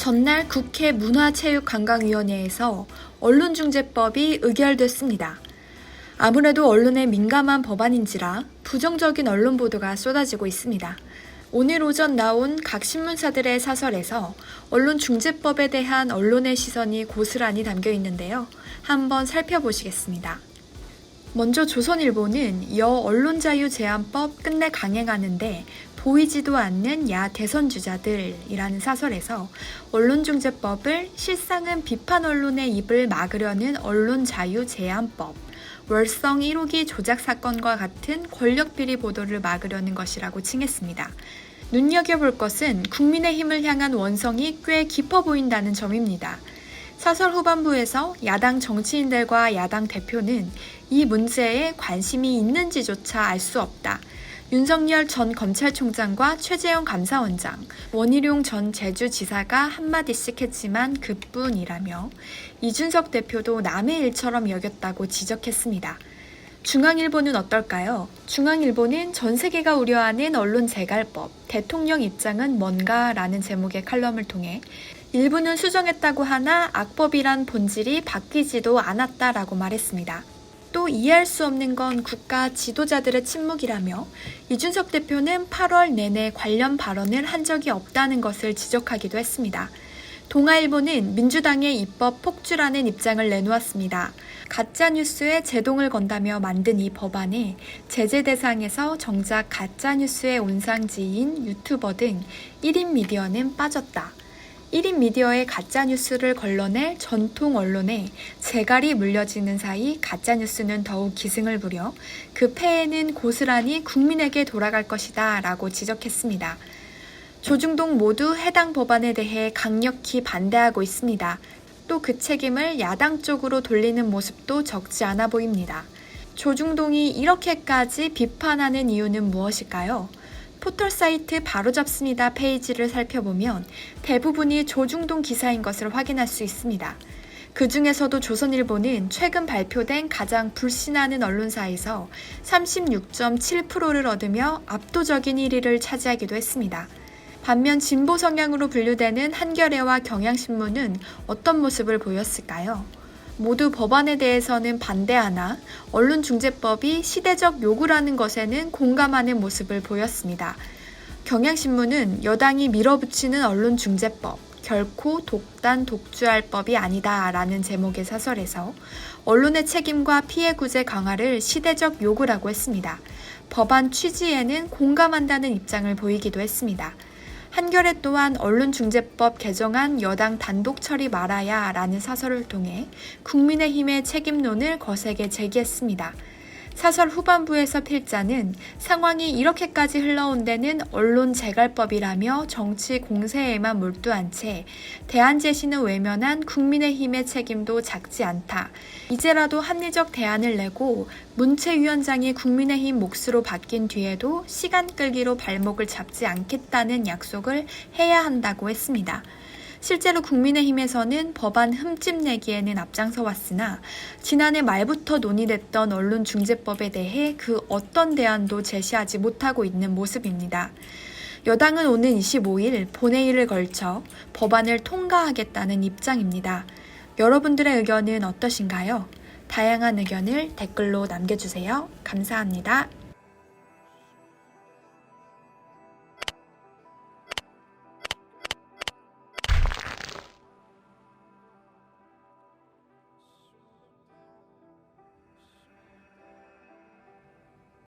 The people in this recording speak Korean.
전날 국회 문화체육관광위원회에서 언론중재법이 의결됐습니다. 아무래도 언론에 민감한 법안인지라 부정적인 언론 보도가 쏟아지고 있습니다. 오늘 오전 나온 각 신문사들의 사설에서 언론중재법에 대한 언론의 시선이 고스란히 담겨 있는데요. 한번 살펴보시겠습니다. 먼저 조선일보는 여 언론자유제한법 끝내 강행하는데 보이지도 않는 야 대선주자들이라는 사설에서 언론중재법을 실상은 비판 언론의 입을 막으려는 언론자유제한법, 월성 1호기 조작 사건과 같은 권력비리 보도를 막으려는 것이라고 칭했습니다. 눈여겨볼 것은 국민의힘을 향한 원성이 꽤 깊어 보인다는 점입니다. 사설 후반부에서 야당 정치인들과 야당 대표는 이 문제에 관심이 있는지조차 알 수 없다. 윤석열 전 검찰총장과 최재형 감사원장, 원희룡 전 제주지사가 한마디씩 했지만 그뿐이라며 이준석 대표도 남의 일처럼 여겼다고 지적했습니다. 중앙일보는 어떨까요? 중앙일보는 전 세계가 우려하는 언론 재갈법, 대통령 입장은 뭔가라는 제목의 칼럼을 통해 일부는 수정했다고 하나 악법이란 본질이 바뀌지도 않았다라고 말했습니다. 또 이해할 수 없는 건 국가 지도자들의 침묵이라며 이준석 대표는 8월 내내 관련 발언을 한 적이 없다는 것을 지적하기도 했습니다. 동아일보는 민주당의 입법 폭주라는 입장을 내놓았습니다. 가짜뉴스에 제동을 건다며 만든 이 법안에 제재 대상에서 정작 가짜뉴스의 온상지인 유튜버 등 1인 미디어는 빠졌다. 1인 미디어의 가짜뉴스를 걸러낼 전통 언론에 재갈이 물려지는 사이 가짜뉴스는 더욱 기승을 부려 그 폐해는 고스란히 국민에게 돌아갈 것이다 라고 지적했습니다. 조중동 모두 해당 법안에 대해 강력히 반대하고 있습니다. 또 그 책임을 야당 쪽으로 돌리는 모습도 적지 않아 보입니다. 조중동이 이렇게까지 비판하는 이유는 무엇일까요? 포털사이트 바로잡습니다 페이지를 살펴보면 대부분이 조중동 기사인 것을 확인할 수 있습니다. 그 중에서도 조선일보는 최근 발표된 가장 불신하는 언론사에서 36.7%를 얻으며 압도적인 1위를 차지하기도 했습니다. 반면 진보 성향으로 분류되는 한겨레와 경향신문은 어떤 모습을 보였을까요? 모두 법안에 대해서는 반대하나 언론중재법이 시대적 요구라는 것에는 공감하는 모습을 보였습니다. 경향신문은 여당이 밀어붙이는 언론중재법, 결코 독단 독주할 법이 아니다라는 제목의 사설에서 언론의 책임과 피해 구제 강화를 시대적 요구라고 했습니다. 법안 취지에는 공감한다는 입장을 보이기도 했습니다. 한겨레 또한 언론중재법 개정안 여당 단독 처리 말아야 라는 사설을 통해 국민의힘의 책임론을 거세게 제기했습니다. 사설 후반부에서 필자는 상황이 이렇게까지 흘러온 데는 언론 재갈법이라며 정치 공세에만 몰두한 채 대안 제시는 외면한 국민의힘의 책임도 작지 않다. 이제라도 합리적 대안을 내고 문체위원장이 국민의힘 몫으로 바뀐 뒤에도 시간 끌기로 발목을 잡지 않겠다는 약속을 해야 한다고 했습니다. 실제로 국민의힘에서는 법안 흠집내기에는 앞장서 왔으나 지난해 말부터 논의됐던 언론중재법에 대해 그 어떤 대안도 제시하지 못하고 있는 모습입니다. 여당은 오는 25일 본회의를 걸쳐 법안을 통과하겠다는 입장입니다. 여러분들의 의견은 어떠신가요? 다양한 의견을 댓글로 남겨주세요. 감사합니다.